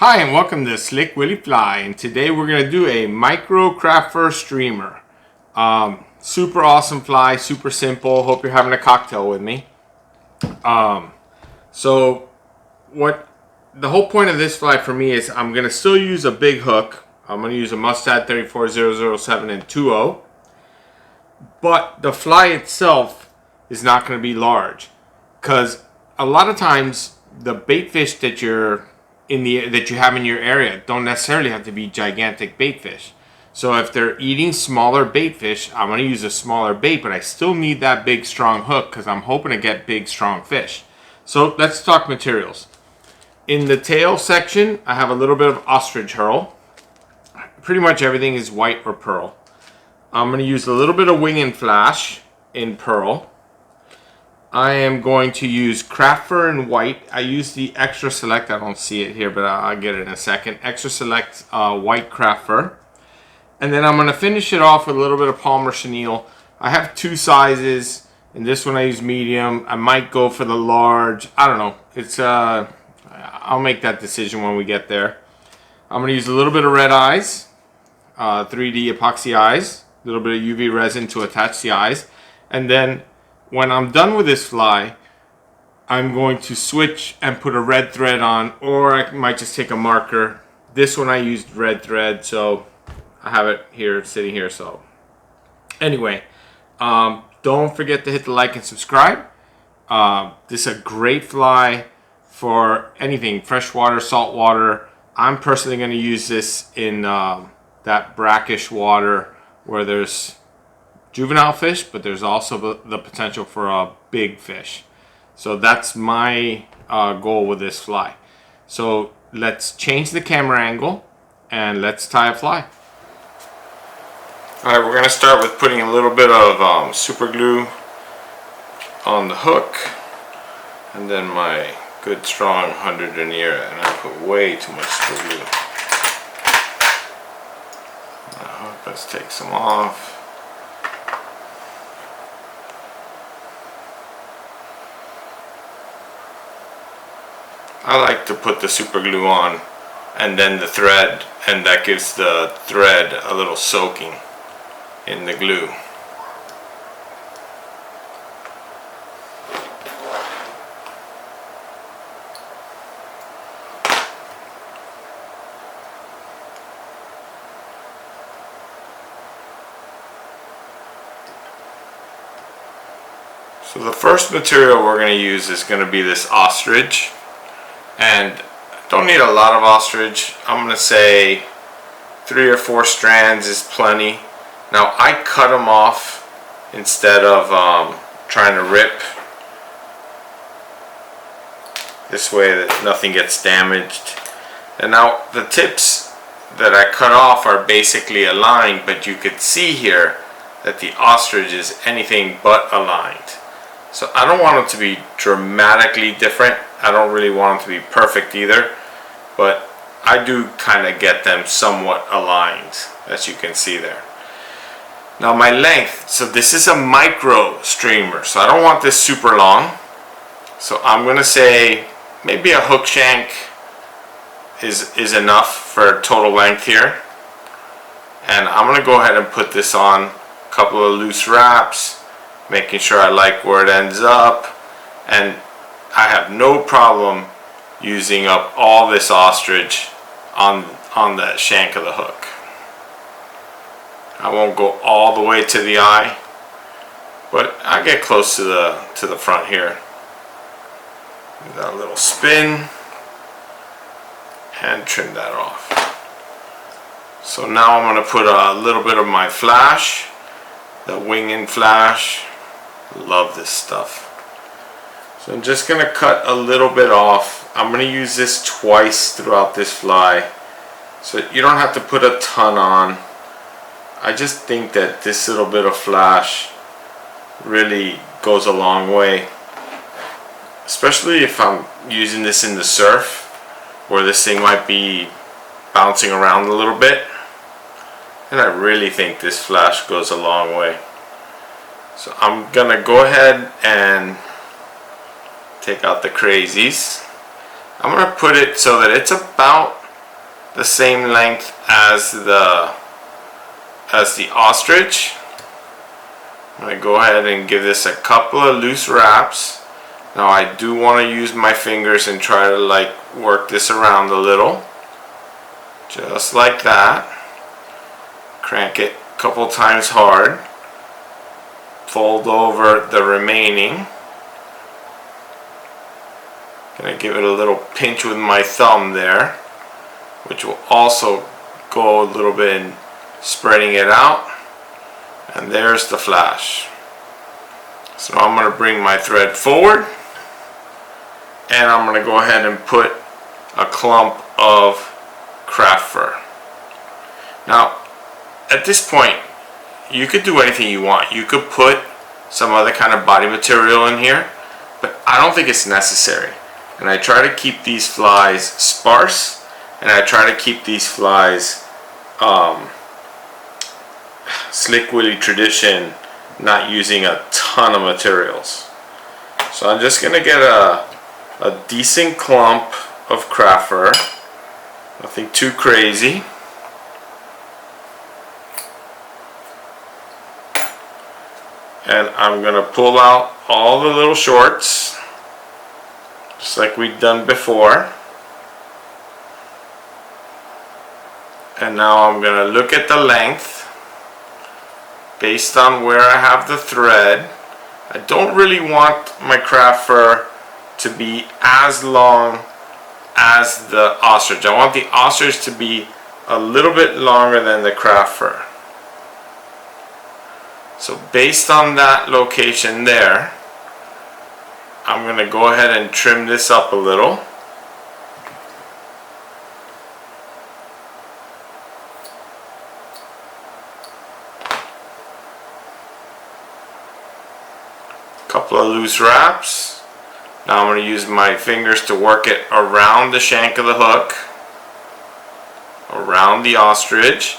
Hi and welcome to Slick Willy Fly, and today we're going to do a micro craft fur streamer. Super awesome fly, super simple. Hope you're having a cocktail with me. So what the whole point of this fly for me is I'm going to still use a big hook. I'm going to use a Mustad 34007 and 2.0, but the fly itself is not going to be large, because a lot of times the bait fish that you have in your area don't necessarily have to be gigantic bait fish. So if they're eating smaller bait fish, I'm going to use a smaller bait, but I still need that big strong hook because I'm hoping to get big strong fish. So let's talk materials. In the tail section, I have a little bit of Ostrich Hurel. Pretty much everything is white or pearl. I'm going to use a little bit of wing and flash in pearl. I am going to use craft fur in white. I use the Extra Select. I don't see it here, but I'll get it in a second. Extra Select white craft fur. And then I'm going to finish it off with a little bit of Palmer chenille. I have two sizes. In this one I use medium. I might go for the large. I don't know. I'll make that decision when we get there. I'm going to use a little bit of red eyes. 3D epoxy eyes. A little bit of UV resin to attach the eyes. And then when I'm done with this fly, I'm going to switch and put a red thread on, or I might just take a marker. This one I used red thread, so I have it here, sitting here. So anyway, don't forget to hit the like and subscribe. This is a great fly for anything, freshwater, saltwater. I'm personally going to use this in that brackish water where there's juvenile fish, but there's also the potential for a big fish. So that's my goal with this fly. So let's change the camera angle and let's tie a fly. Alright, we're going to start with putting a little bit of super glue on the hook, and then my good strong 100 denier, and I put way too much super glue. Let's take some off. I like to put the super glue on and then the thread, and that gives the thread a little soaking in the glue. So the first material we're going to use is going to be this ostrich. And don't need a lot of ostrich. I'm going to say 3 or 4 strands is plenty. Now I cut them off instead of trying to rip. This way that nothing gets damaged. And now the tips that I cut off are basically aligned, but you could see here that the ostrich is anything but aligned. So I don't want it to be dramatically different. I don't really want them to be perfect either, but I do kind of get them somewhat aligned, as you can see there. Now my length, so this is a micro streamer, so I don't want this super long. So I'm going to say maybe a hook shank is enough for total length here. And I'm going to go ahead and put this on a couple of loose wraps, making sure I like where it ends up, and I have no problem using up all this ostrich on the shank of the hook. I won't go all the way to the eye, but I get close to the front here. Give that a little spin and trim that off. So now I'm going to put a little bit of my flash, the wing and flash. Love this stuff. So I'm just going to cut a little bit off. I'm going to use this twice throughout this fly, so you don't have to put a ton on. I just think that this little bit of flash really goes a long way, especially if I'm using this in the surf where this thing might be bouncing around a little bit. And I really think this flash goes a long way. So I'm gonna go ahead and take out the crazies. I'm gonna put it so that it's about the same length as the Ostrich. I'm going to go ahead and give this a couple of loose wraps. Now I do want to use my fingers and try to like work this around a little. Just like that. Crank it a couple times hard. Fold over the remaining. Gonna give it a little pinch with my thumb there, which will also go a little bit in spreading it out. And there's the flash. So now I'm going to bring my thread forward, and I'm going to go ahead and put a clump of craft fur. Now at this point you could do anything you want. You could put some other kind of body material in here, but I don't think it's necessary. And I try to keep these flies sparse, and I try to keep these flies Slick Willy tradition, not using a ton of materials. So I'm just gonna get a decent clump of craft fur, nothing too crazy. And I'm gonna pull out all the little shorts, just like we've done before. And now I'm gonna look at the length based on where I have the thread. I don't really want my craft fur to be as long as the ostrich. I want the ostrich to be a little bit longer than the craft fur. So based on that location there, I'm going to go ahead and trim this up a little. Couple of loose wraps. Now I'm going to use my fingers to work it around the shank of the hook, around the ostrich.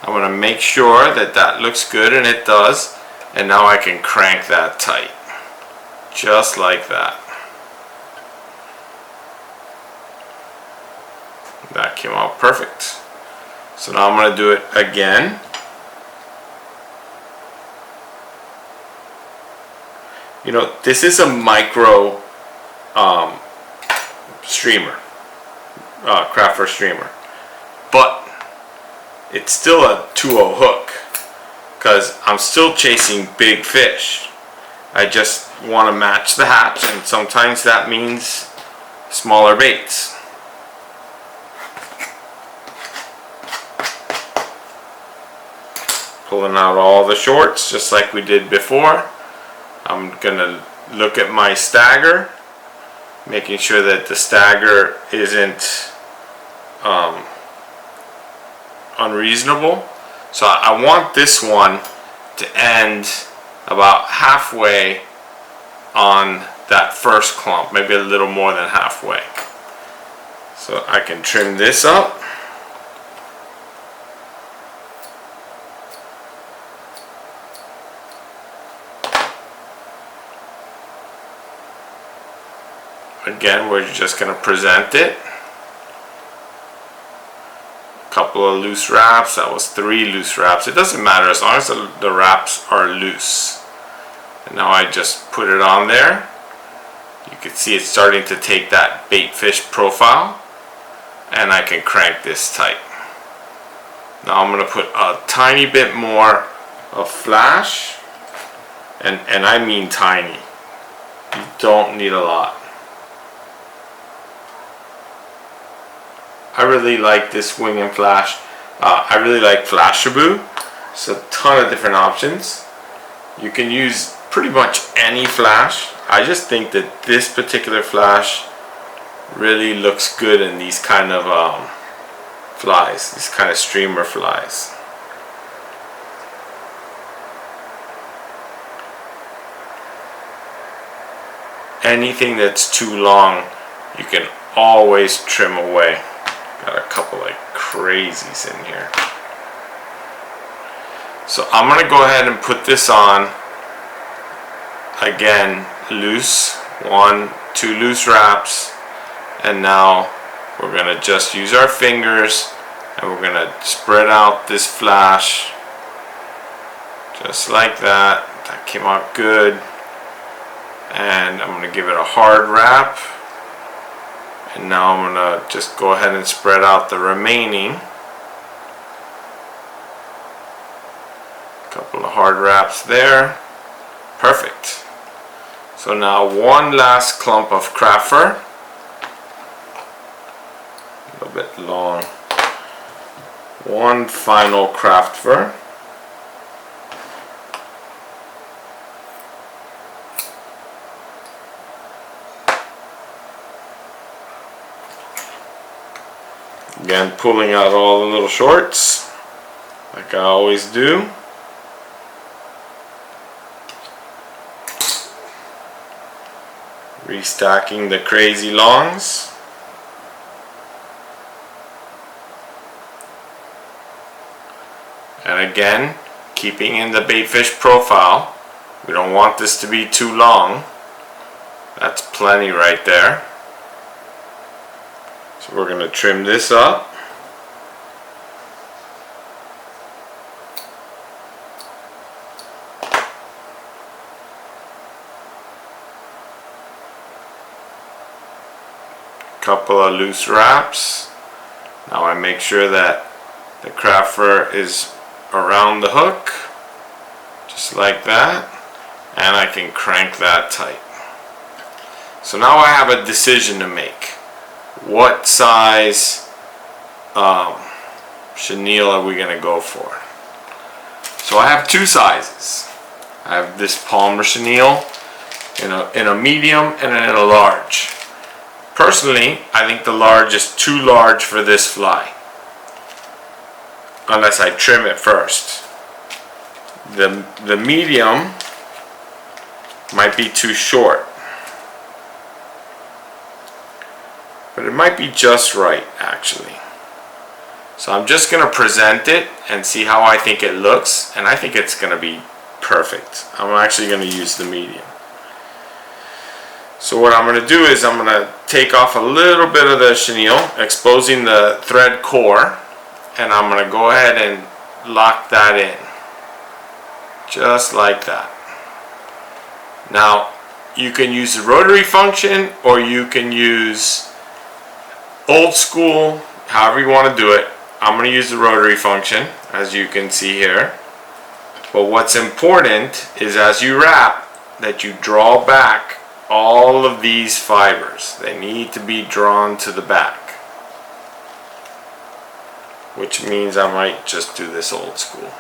I'm going to make sure that that looks good, and it does. And now I can crank that tight, just like that. That came out perfect. So now I'm going to do it again. You know, this is a micro streamer, craft fur streamer, but it's still a 2-0 hook because I'm still chasing big fish. I just want to match the hatch, and sometimes that means smaller baits. Pulling out all the shorts just like we did before. I'm going to look at my stagger, making sure that the stagger isn't unreasonable. So I want this one to end about halfway on that first clump, maybe a little more than halfway. So I can trim this up. Again, we're just going to present it. A couple of loose wraps. That was 3 loose wraps. It doesn't matter as long as the wraps are loose. And now I just put it on there. You can see it's starting to take that bait fish profile. And I can crank this tight. Now I'm going to put a tiny bit more of flash. And I mean tiny. You don't need a lot. I really like this wing and flash. I really like Flashaboo. It's a ton of different options. You can use pretty much any flash. I just think that this particular flash really looks good in these kind of flies, these kind of streamer flies. Anything that's too long, you can always trim away. Got a couple like crazies in here. So I'm going to go ahead and put this on again loose. 1, 2 loose wraps, and now we're going to just use our fingers and we're going to spread out this flash just like that. That came out good. And I'm going to give it a hard wrap. And now I'm going to just go ahead and spread out the remaining. Couple of hard wraps there. Perfect. So now one last clump of craft fur. A little bit long. One final craft fur. Again, pulling out all the little shorts, like I always do. Restacking the crazy longs. And again, keeping in the baitfish profile. We don't want this to be too long. That's plenty right there. So we're going to trim this up. Couple of loose wraps. Now I make sure that the craft fur is around the hook, just like that, and I can crank that tight. So now I have a decision to make. What size chenille are we going to go for? So I have two sizes. I have this Palmer chenille in a medium and in a large. Personally, I think the large is too large for this fly, unless I trim it first. The medium might be too short, but it might be just right actually. So I'm just going to present it and see how I think it looks, and I think it's going to be perfect. I'm actually going to use the medium. So what I'm going to do is I'm going to take off a little bit of the chenille, exposing the thread core, and I'm going to go ahead and lock that in. Just like that. Now, you can use the rotary function or you can use old school, however you want to do it. I'm going to use the rotary function, as you can see here. But what's important is as you wrap, that you draw back all of these fibers. They need to be drawn to the back, which means I might just do this old school.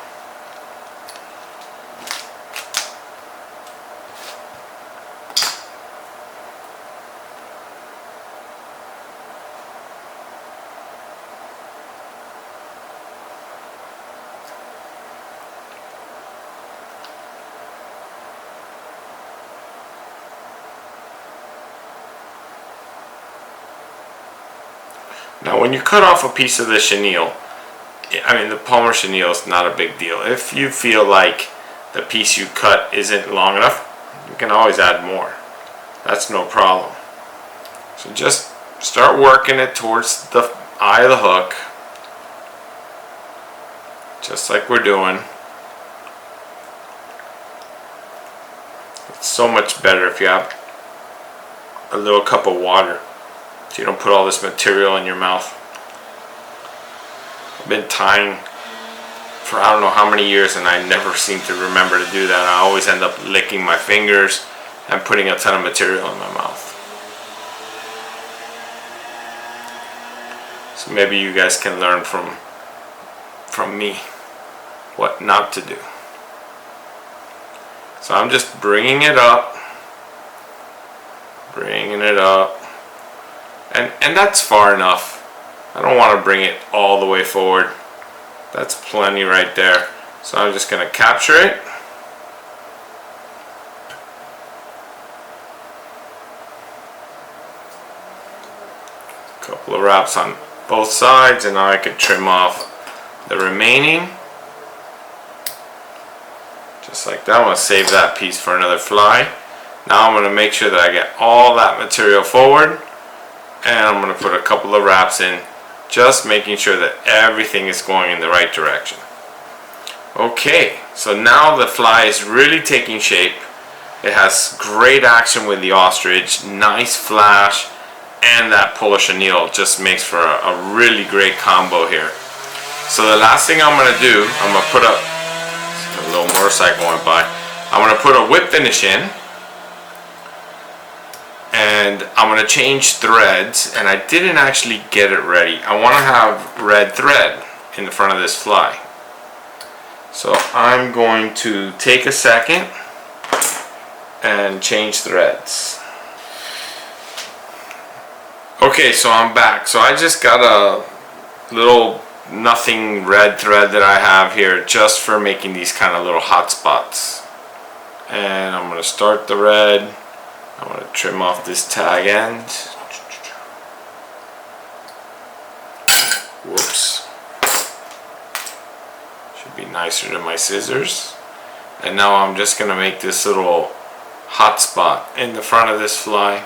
Now when you cut off a piece of the chenille, I mean the Palmer chenille is not a big deal. If you feel like the piece you cut isn't long enough, you can always add more. That's no problem. So just start working it towards the eye of the hook, just like we're doing. It's so much better if you have a little cup of water, so you don't put all this material in your mouth. I've been tying for I don't know how many years and I never seem to remember to do that. I always end up licking my fingers and putting a ton of material in my mouth. So maybe you guys can learn from me what not to do. So I'm just bringing it up, and that's far enough. I don't want to bring it all the way forward. That's plenty right there. So I'm just going to capture it. Couple of wraps on both sides, and now I can trim off the remaining. Just like that. I'm going to save that piece for another fly. Now I'm going to make sure that I get all that material forward. and I'm going to put a couple of wraps in, just making sure that everything is going in the right direction. Okay, so now the fly is really taking shape. It has great action with the Ostrich, nice flash, and that pull of chenille just makes for a really great combo here. So the last thing I'm going to do, I'm going to put a little motorcycle went by. I'm going to put a whip finish in, and I'm going to change threads, and I didn't actually get it ready. I want to have red thread in the front of this fly. So I'm going to take a second and change threads. Okay, so I'm back. So I just got a little nothing red thread that I have here just for making these kind of little hot spots. And I'm going to start the red. I'm going to trim off this tag end. Whoops. Should be nicer than my scissors. And now I'm just going to make this little hot spot in the front of this fly.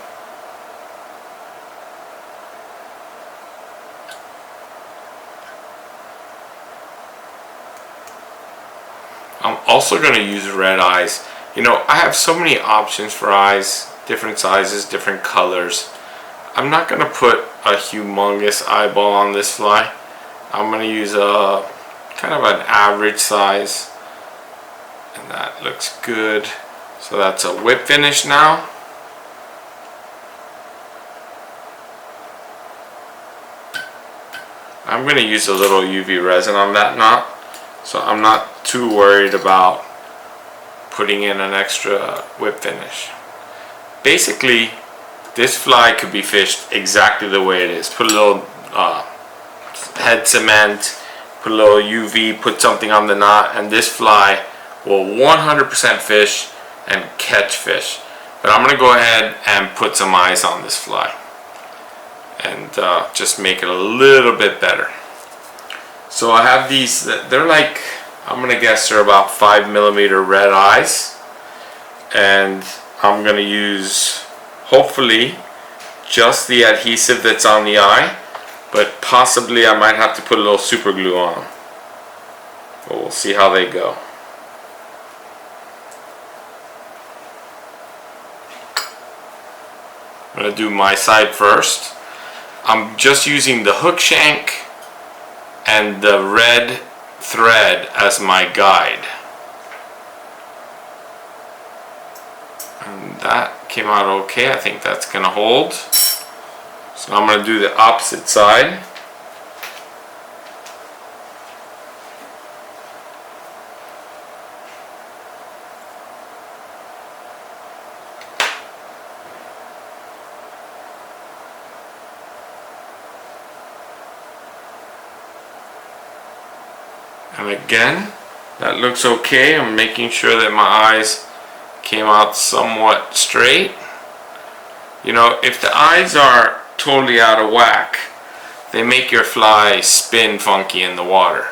I'm also going to use red eyes. You know, I have so many options for eyes, different sizes, different colors. I'm not going to put a humongous eyeball on this fly. I'm going to use a kind of an average size, and that looks good. So that's a whip finish now. I'm going to use a little UV resin on that knot, so I'm not too worried about putting in an extra whip finish. Basically, this fly could be fished exactly the way it is. Put a little head cement, put a little UV, put something on the knot, and this fly will 100% fish and catch fish. But I'm going to go ahead and put some eyes on this fly and just make it a little bit better. So I have these, they're like, I'm going to guess they're about 5mm red eyes, and I'm going to use hopefully just the adhesive that's on the eye, but possibly I might have to put a little super glue on them. But we'll see how they go. I'm going to do my side first. I'm just using the hook shank and the red thread as my guide. And that came out okay. I think that's going to hold. So I'm going to do the opposite side. And again, that looks okay. I'm making sure that my eyes came out somewhat straight. You know, if the eyes are totally out of whack, they make your fly spin funky in the water.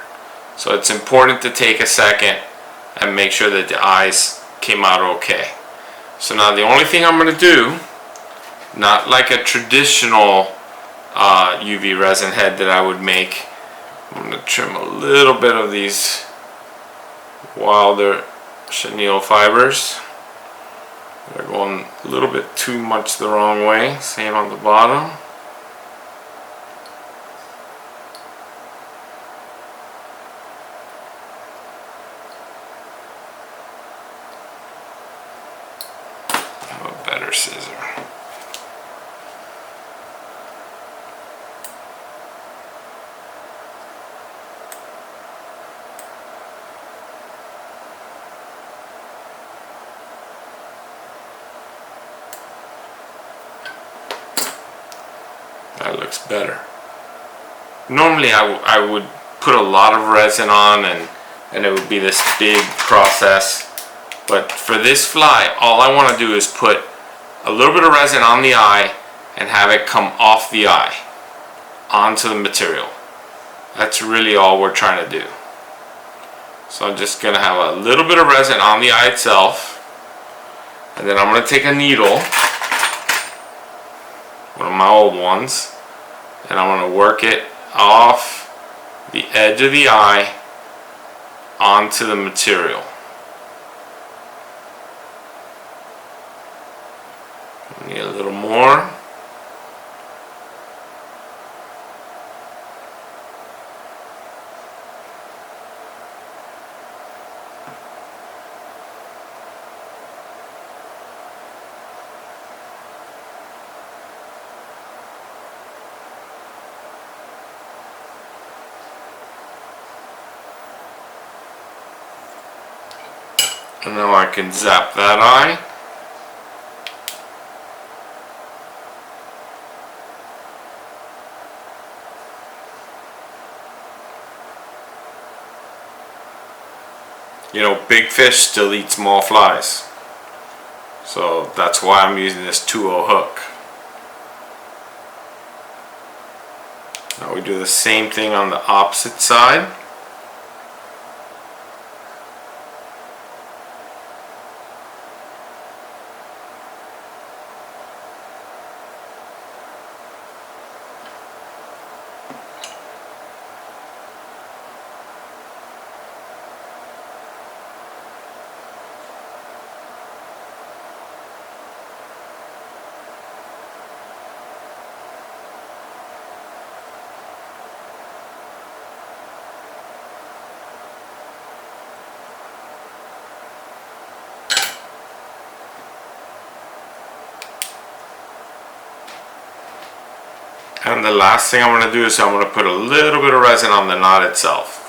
So it's important to take a second and make sure that the eyes came out okay. So now the only thing I'm going to do, not like a traditional UV resin head that I would make, I'm going to trim a little bit of these wilder chenille fibers. They're going a little bit too much the wrong way. Same on the bottom. I have a better scissor. That looks better. Normally I would put a lot of resin on and it would be this big process, but for this fly all I want to do is put a little bit of resin on the eye and have it come off the eye onto the material. That's really all we're trying to do. So I'm just going to have a little bit of resin on the eye itself, and then I'm going to take a needle, one of my old ones, and I'm going to work it off the edge of the eye onto the material. Need a little more. And now I can zap that eye. You know, big fish still eat small flies. So that's why I'm using this 2-0 hook. Now we do the same thing on the opposite side. And the last thing I'm going to do is I'm going to put a little bit of resin on the knot itself.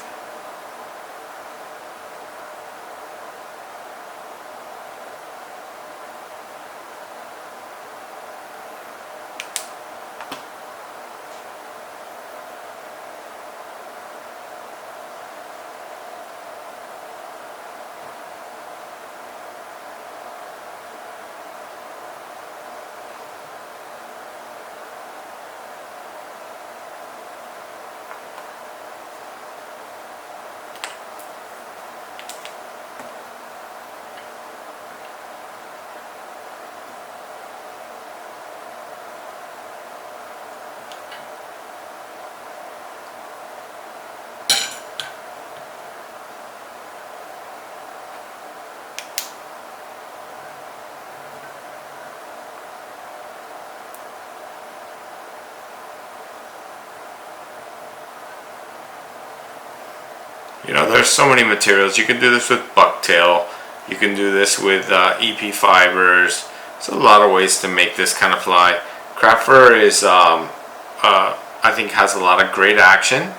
You know, there's so many materials. You can do this with bucktail. You can do this with EP fibers. There's a lot of ways to make this kind of fly. Craft fur is, I think, has a lot of great action.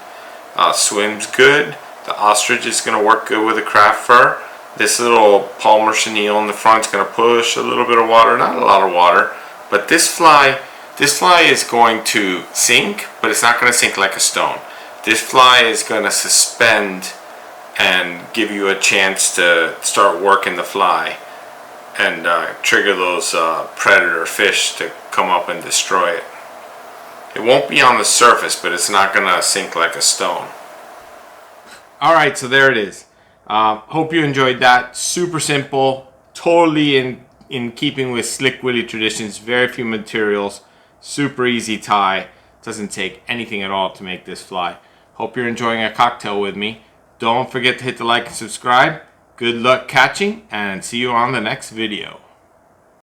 Swims good. The Ostrich is going to work good with the craft fur. This little Palmer chenille in the front is going to push a little bit of water, not a lot of water. But this fly is going to sink, but it's not going to sink like a stone. This fly is going to suspend and give you a chance to start working the fly and trigger those predator fish to come up and destroy it. It won't be on the surface, but it's not going to sink like a stone. Alright, so there it is. Hope you enjoyed that. Super simple, totally in keeping with Slick Willie traditions. Very few materials, super easy tie. Doesn't take anything at all to make this fly. Hope you're enjoying a cocktail with me. Don't forget to hit the like and subscribe. Good luck catching, and see you on the next video.